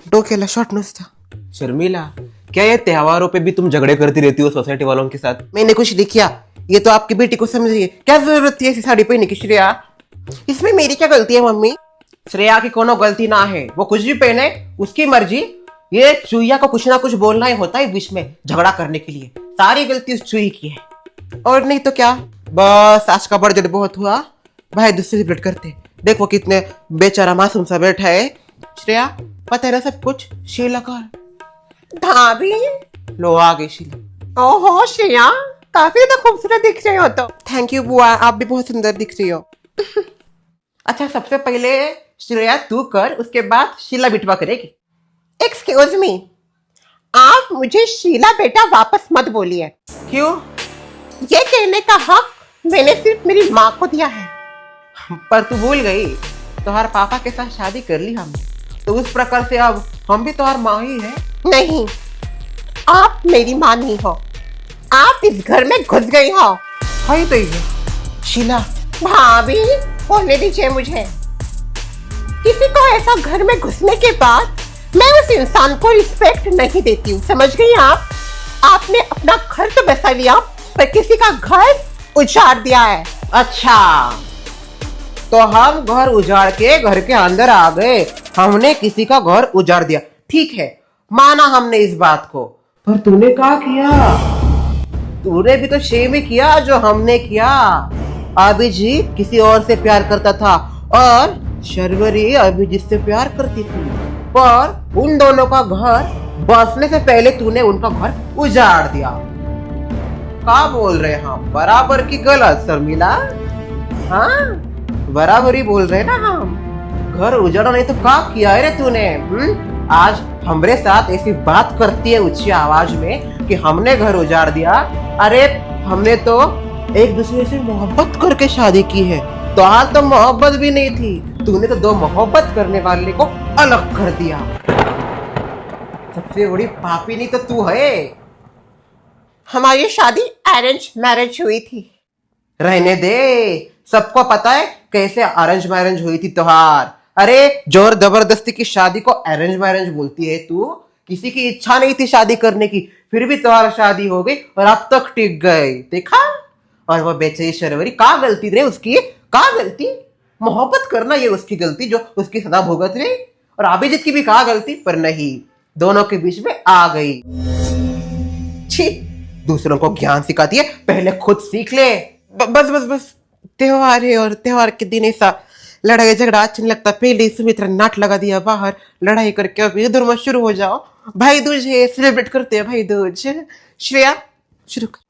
डोक्याला शॉट नुसता। शर्मिला, क्या ये त्योहारों पे भी तुम झगड़े करती रहती हो सोसाइटी वालों के साथ? मैंने कुछ नहीं किया, ये तो आपकी बेटी को समझिए। क्या जरूरत थी ऐसी साड़ी पहनने की श्रेया? इसमें मेरी क्या गलती है मम्मी? श्रेया की कोनो गलती ना है, वो कुछ भी पहने उसकी मर्जी। ये चूहिया को कुछ ना कुछ बोलना ही होता है बीच में झगड़ा करने के लिए। सारी गलती उस चूही की है और नहीं तो क्या। बस आज का बड़जट बहुत हुआ, भाई दूसरे सेलिब्रेट करते। देखो कितने बेचारा मासूम सा बैठा है। श्रेया पता है ना सब कुछ? शीला का भाभी लो आ गई शीला। ओहो श्रेया, काफी ज्यादा खूबसूरत दिख रही हो। तो थैंक यू बुआ, आप भी बहुत सुंदर दिख रही हो। अच्छा सबसे पहले श्रेया तू कर, उसके बाद शीला बिटवा करेगी। एक्सक्यूज मी, आप मुझे शीला बेटा वापस मत बोलिए। क्यों? ये कहने का हक मैंने सिर्फ मेरी माँ को दिया है। पर तू भूल गई, तुम्हारे पापा के साथ शादी कर ली हमने, तो उस प्रकार से अब हम भी तुम्हारी माँ ही है। नहीं, आप मेरी माँ नहीं हो, आप इस घर में घुस गई हो। है तो ये शीला। भाभी बोलने दीजिए मुझे। किसी को ऐसा घर में घुसने के बाद मैं उस इंसान को रिस्पेक्ट नहीं देती हूँ, समझ गई आप? आपने अपना घर तो बसा लिया पर किसी का घर उजाड़ दिया है। अच्छा, तो हम घर उजाड़ के घर के अंदर आ गए, हमने किसी का घर उजाड़ दिया। ठीक है, माना हमने इस बात को, पर तूने क्या किया? तूने भी तो सेम ही किया जो हमने किया। अभिजीत किसी और से प्यार करता था और शर्वरी अभिजीत से प्यार करती थी, पर उन दोनों का घर बसने से पहले तूने उनका घर उजाड़ दिया। क्या बोल रहे हैं हम? बराबर की गलत शर्मिला? हाँ बराबर ही बोल रहे ना हम। घर उजाड़ा नहीं तो क्या किया है रे तूने? आज हमरे साथ ऐसी बात करती है ऊंची आवाज में कि हमने घर उजाड़ दिया। अरे हमने तो एक दूसरे से मोहब्बत करके शादी की है, तो हाल तो मोहब्बत भी नहीं थी, तूने तो दो मोहब्बत करने वाले को अलग कर दिया। सबसे बड़ी पापी नहीं तो तू है। हमारी शादी अरेंज मैरिज हुई थी। रहने दे, सबको पता है कैसे अरेंज मैरिज हुई थी त्योहार। अरे जोर जबरदस्ती की शादी को अरेंज मैरिज बोलती है तू? किसी की इच्छा नहीं थी शादी करने की, फिर भी तुम्हारी शादी हो गई और अब तक टिक गई। देखा? और वो बेचारी शर्वरी, क्या गलती रे उसकी? क्या गलती? मोहब्बत करना ये उसकी गलती जो उसकी सदा भुगत रही। और अभिजीत की भी क्या गलती? पर नहीं, दोनों के बीच में आ गई। छी, दूसरों को ज्ञान सिखाती है, पहले खुद सीख ले। बस बस बस, त्योहार है और त्योहार के दिन ऐसा लड़ाई झगड़ा अच्छा नहीं लगता। पहले सुमित्रा नाट लगा दिया बाहर, लड़ाई करके अब इधर मत शुरू हो जाओ। भाई दूज है, सेलिब्रेट करते हैं भाई दूज। श्रेया शुरू कर।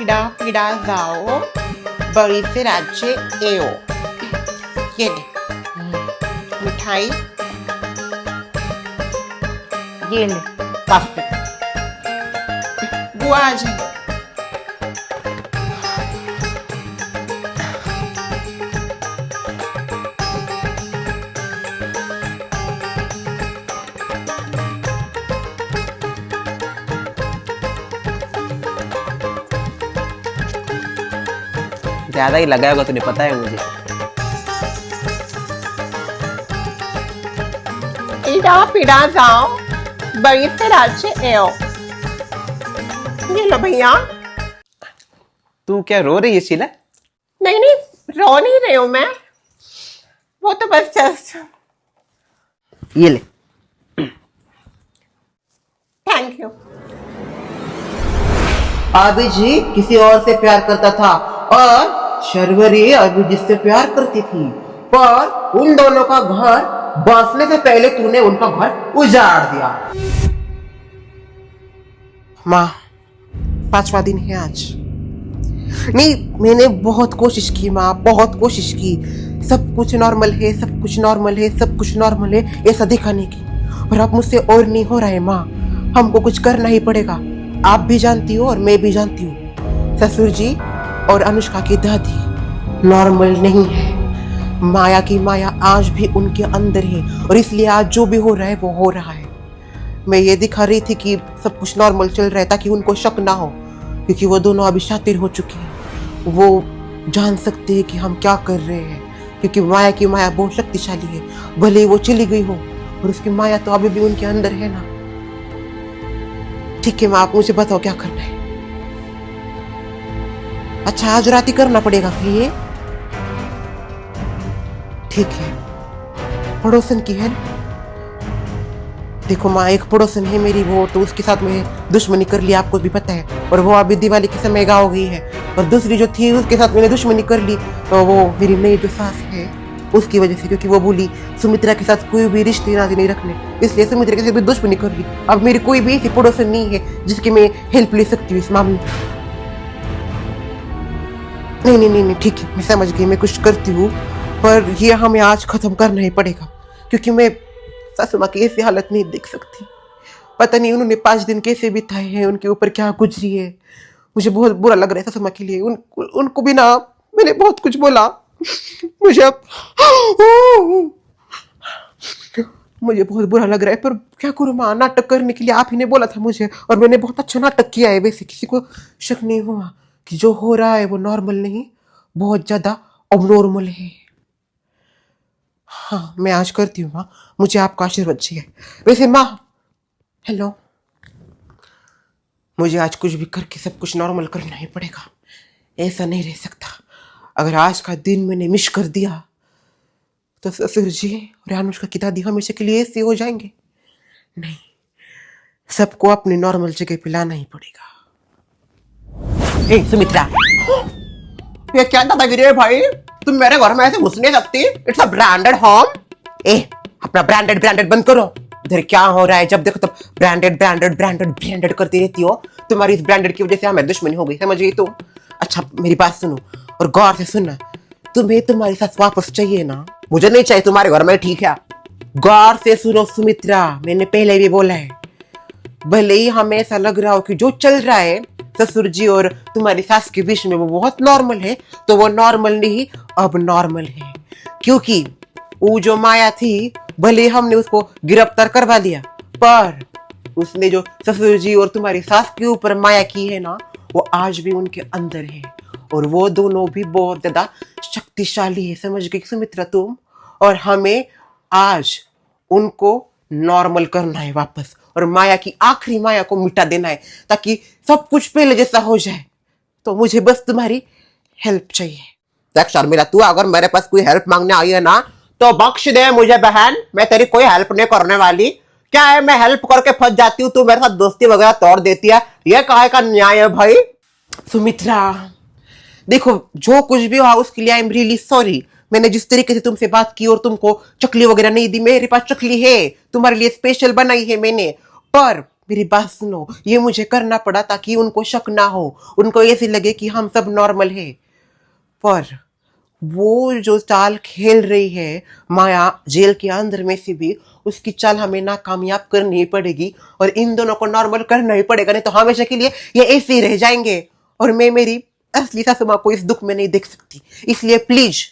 इडा पिडा जाओ, बड़ी से राज्य एओ। ये ले मिठाई, ये ले पापी। बुआ आ जाए। ज्यादा ही लगा होगा, तुझे पता है मुझे। इडा पिडा जाओ, बड़ी से राज्य एओ। ये लो भैया। तू क्या रो रही है शीला? नहीं नहीं, रो नहीं रही हूं मैं, वो तो बस जस्ट। ये ले। Thank you. अभिजीत किसी और से प्यार करता था और शर्वरी अभिजीत से प्यार करती थी, पर उन दोनों का घर बसने से पहले तूने उनका घर उजाड़ दिया। माँ, 5वां दिन है आज। नहीं, मैंने बहुत कोशिश की माँ, बहुत कोशिश की। सब कुछ नॉर्मल है, सब कुछ नॉर्मल है, सब कुछ नॉर्मल है ऐसा दिखाने की, पर अब मुझसे और नहीं हो रहा है माँ। हमको कुछ करना ही पड़ेगा। आप भी जानती हो और मैं भी जानती हूँ, ससुर जी और अनुष्का की दादी नॉर्मल नहीं है। माया की माया आज भी उनके अंदर है और इसलिए आज जो भी हो रहा है वो हो रहा है। मैं ये दिखा रही थी कि सब कुछ नॉर्मल चल रहा है ताकि उनको शक ना हो, क्योंकि वो दोनों अभी शातिर हो चुके हैं। वो जान सकते हैं कि हम क्या कर रहे हैं, क्योंकि माया की माया बहुत शक्तिशाली है। भले ही वो चली गई हो और उसकी माया तो अभी भी उनके अंदर है ना। ठीक है माँ, आप मुझे बताओ क्या करना है। अच्छा, आज रात ही करना पड़ेगा फिर ये? ठीक है। पड़ोसन की है? देखो माँ, एक पड़ोसन है मेरी, वो तो उसके साथ में दुश्मनी कर ली, आपको भी पता है, और वो अभी दिवाली के समय गाँव गई है। और दूसरी जो थी उसके साथ मैंने दुश्मनी कर ली, तो वो मेरी नई जो सास है उसकी वजह से, क्योंकि वो बोली सुमित्रा के साथ कोई भी रिश्ते नाते नहीं रखने, इसलिए सुमित्रा के साथ भी दुश्मनी कर ली। अब मेरी कोई भी ऐसी पड़ोसन नहीं है जिसकी मैं हेल्प ले सकती हूँ इस मामले में। नहीं नहीं नहीं नहीं, ठीक है, मैं समझ गई, मैं कुछ करती हूँ, पर ये हमें आज खत्म करना ही पड़ेगा, क्योंकि मैं सासू माँ की ऐसी हालत नहीं देख सकती। पता नहीं उन्होंने 5 दिन कैसे बिताए हैं, उनके ऊपर क्या गुजरी है। मुझे बहुत बुरा लग रहा है सासू माँ के लिए। उनको भी ना मैंने बहुत कुछ बोला। मुझे अब मुझे बहुत बुरा लग रहा है, पर क्या करूँ माँ, नाटक करने के लिए आप ही ने बोला था मुझे, और मैंने बहुत अच्छा नाटक किया है। वैसे किसी को शक नहीं हुआ कि जो हो रहा है वो नॉर्मल नहीं, बहुत ज्यादा अबनॉर्मल है। हाँ, मैं आज करती हूँ माँ, मुझे आपका आशीर्वाद चाहिए। वैसे माँ, हेलो, मुझे आज कुछ भी करके सब कुछ नॉर्मल करना ही पड़ेगा, ऐसा नहीं रह सकता। अगर आज का दिन मैंने मिस कर दिया तो ससुर जी और अनुष्का की दादी हमेशा के लिए ऐसे हो जाएंगे। नहीं, सबको अपनी नॉर्मल जगह पे लाना ही पड़ेगा। ए सुमित्रा, ये क्या दादागिरी है भाई? तुम मेरे घर में ऐसे घुस नहीं सकती, इट्स अ ब्रांडेड होम। ए, अपना ब्रांडेड ब्रांडेड बंद करो। इधर क्या हो रहा है? जब देखो तब ब्रांडेड ब्रांडेड ब्रांडेड ब्रांडेड करती रहती हो। तुम्हारी इस ब्रांडेड की वजह से हमें दुश्मनी हो गई, समझ गई तुम? अच्छा मेरी बात सुनो और गौर से सुनना। तुम्हें तुम्हारी सास वापस चाहिए ना? मुझे नहीं चाहिए तुम्हारे घर में, ठीक है? गौर से सुनो सुमित्रा, मैंने पहले भी बोला है, भले ही हमें ऐसा लग रहा हो कि जो चल रहा है ससुर जी और तुम्हारी सास के बीच में वो बहुत नॉर्मल है, तो वो नॉर्मल नहीं, अब नॉर्मल है। क्योंकि वो जो माया थी, भले ही हमने उसको गिरफ्तार करवा लिया, पर उसने जो ससुर जी और तुम्हारी सास के ऊपर माया की है ना, वो आज भी उनके अंदर है, और वो दोनों भी बहुत ज्यादा शक्तिशाली है, समझ गई सुमित्रा तुम? और हमें आज उनको नॉर्मल करना है वापस, और माया की आखिरी माया को मिटा देना है, ताकि सब कुछ पहले जैसा हो जाए। तो मुझे बस तुम्हारी हेल्प चाहिए। देख शर्मिला, तू अगर मेरे पास कोई हेल्प मांगने आई है ना, तो बख्श दे मुझे बहन, मैं तेरी कोई हेल्प नहीं करने वाली। क्या है, मैं हेल्प करके फंस जाती हूँ, तू मेरे साथ दोस्ती वगैरह तोड़ देती है, ये काहे का न्याय है भाई? सुमित्रा देखो, जो कुछ भी हुआ उसके लिए आई एम रियली सॉरी। मैंने जिस तरीके से तुमसे बात की और तुमको चकली वगैरह नहीं दी, मेरे पास चकली है, तुम्हारे लिए स्पेशल बनाई है मैंने, पर मेरी बात सुनो, ये मुझे करना पड़ा ताकि उनको शक ना हो, उनको ऐसे लगे कि हम सब नॉर्मल है। पर वो जो चाल खेल रही है माया जेल के अंदर में से भी, उसकी चाल हमें नाकामयाब करनी ही पड़ेगी, और इन दोनों को नॉर्मल करना ही पड़ेगा, नहीं तो हमेशा के लिए ये ऐसे ही रह जाएंगे, और मैं मेरी असली सासू माँ को इस दुख में नहीं देख सकती। इसलिए प्लीज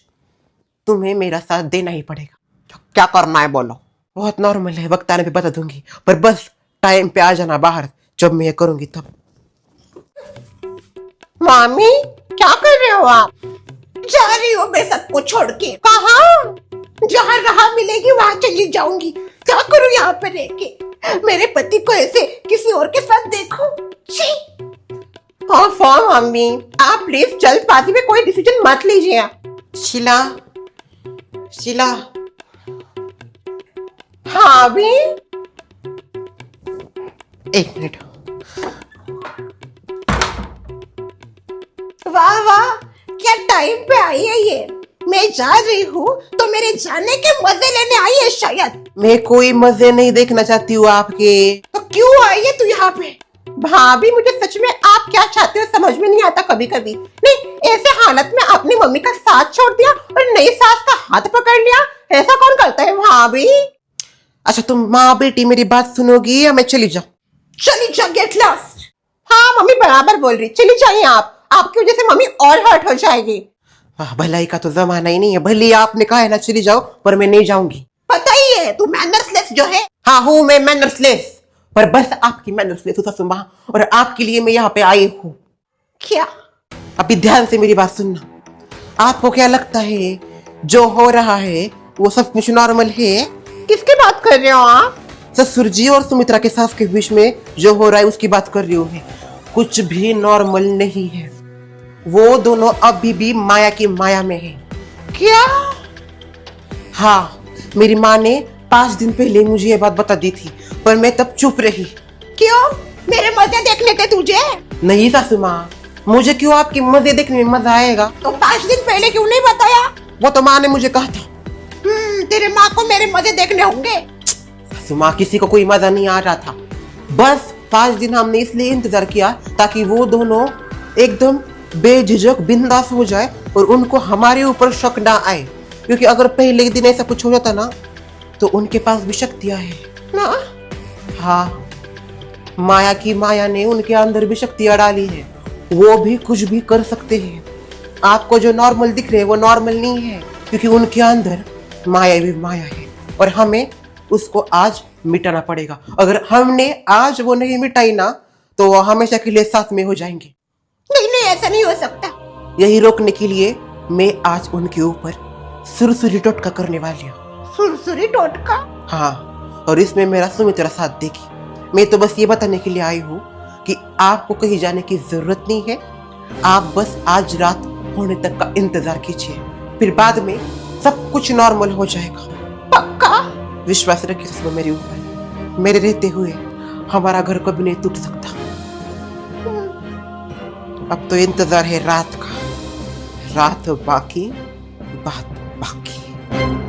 तुम्हें मेरा साथ देना ही पड़ेगा। क्या करना है बोलो? बहुत नॉर्मल है, वक्त आने पे बता दूंगी, पर बस टाइम पे आ जाना बाहर, जब मैं ये करूंगी तब। मामी क्या कर रहे हो आप? जा रही हो मैं सबको छोड़ के? कहाँ? जहाँ राह मिलेगी वहां चली जाऊंगी। क्या करूँ यहाँ पे रह के? मेरे पति को ऐसे किसी और के साथ देखो? छी! हाँ मम्मी, आप प्लीज जल्दबाजी में कोई डिसीजन मत लीजिए। शीला, शीला। हाँ भी, एक मिनट। वाह वाह, क्या टाइम पे आई है ये। मैं जा रही हूँ तो मेरे जाने के मजे लेने आई है शायद। मैं कोई मजे नहीं देखना चाहती हूँ आपके। तो क्यों आई है तू यहाँ पे? भाभी, मुझे सच में आप क्या चाहते हो समझ में नहीं आता कभी कभी। नहीं, ऐसे हालत में अपनी मम्मी का साथ छोड़ दिया और नई सास का हाथ पकड़ लिया, ऐसा कौन करता है भाभी? अच्छा तुम माँ बेटी मेरी बात सुनोगी या मैं चली जाऊँ? चली जा, गेट लॉस्ट। हाँ मम्मी बराबर बोल रही, चली जाइए आप, आपकी वजह से मम्मी और हर्ट हो जाएगी। भलाई का तो जमाना ही नहीं है। भले आपने कहा है ना चली जाओ, पर मैं नहीं जाऊंगी। पता ही है तू मैनर्सलेस जो है। हाँ हूँ मैं मैनर्सलेस, पर बस आपकी मैनर्सलेस सासू माँ, और आपके लिए मैं यहाँ पे आई हूँ। क्या? अभी ध्यान से मेरी बात सुनना। आपको क्या लगता है जो हो रहा है वो सब कुछ नॉर्मल है? किसकी बात कर रहे हो आप? ससुर जी और सुमित्रा के सास के बीच में जो हो रहा है उसकी बात कर रही हूँ मैं। कुछ भी नॉर्मल नहीं है। वो दोनों अभी भी माया की माया में है। क्या? हाँ, मेरी माँ ने 5 दिन पहले मुझे ये बात बता दी थी, पर मैं तब चुप रही। क्यों? मेरे मजे देखने थे तुझे? नहीं सासू माँ, मुझे क्यों आपके मजे देखने में मजा आएगा? तो 5 दिन पहले क्यों नहीं बताया? वो तो माँ ने मुझे कहा था। तेरे माँ को मेरे मजे देखने होंगे। सासू माँ, किसी को कोई मजा नहीं आ रहा था। बस 5 दिन हमने इसलिए इंतजार किया ताकि वो दोनों एकदम बेझिझक बिंदास हो जाए और उनको हमारे ऊपर शक ना आए, क्योंकि अगर पहले दिन ऐसा कुछ हो जाता ना तो उनके पास भी शक्तियां है ना। हाँ, माया की माया ने उनके अंदर भी शक्तियां डाली है। वो भी कुछ भी कर सकते हैं। आपको जो नॉर्मल दिख रहे हैं वो नॉर्मल नहीं है, क्योंकि उनके अंदर माया भी माया है और हमें उसको आज मिटाना पड़ेगा। अगर हमने आज वो नहीं मिटाई ना तो वो हमेशा के लिए साथ में हो जाएंगे। नहीं नहीं, ऐसा नहीं हो सकता। यही रोकने के लिए मैं आज उनके ऊपर सुरसुरी टोटका करने वाली हूँ। सुरसुरी टोटका? हाँ, और इसमें मेरा सुमित्रा साथ देगी। मैं तो बस ये बताने के लिए आई हूँ कि आपको कहीं जाने की जरूरत नहीं है। आप बस आज रात होने तक का इंतजार कीजिए, फिर बाद में सब कुछ नॉर्मल हो जाएगा। पक्का? विश्वास रखिए सुबह मेरे ऊपर। मेरे रहते हुए हमारा घर कभी नहीं टूट सकता। अब तो इंतजार है रात का। रात बाकी, बात बाकी।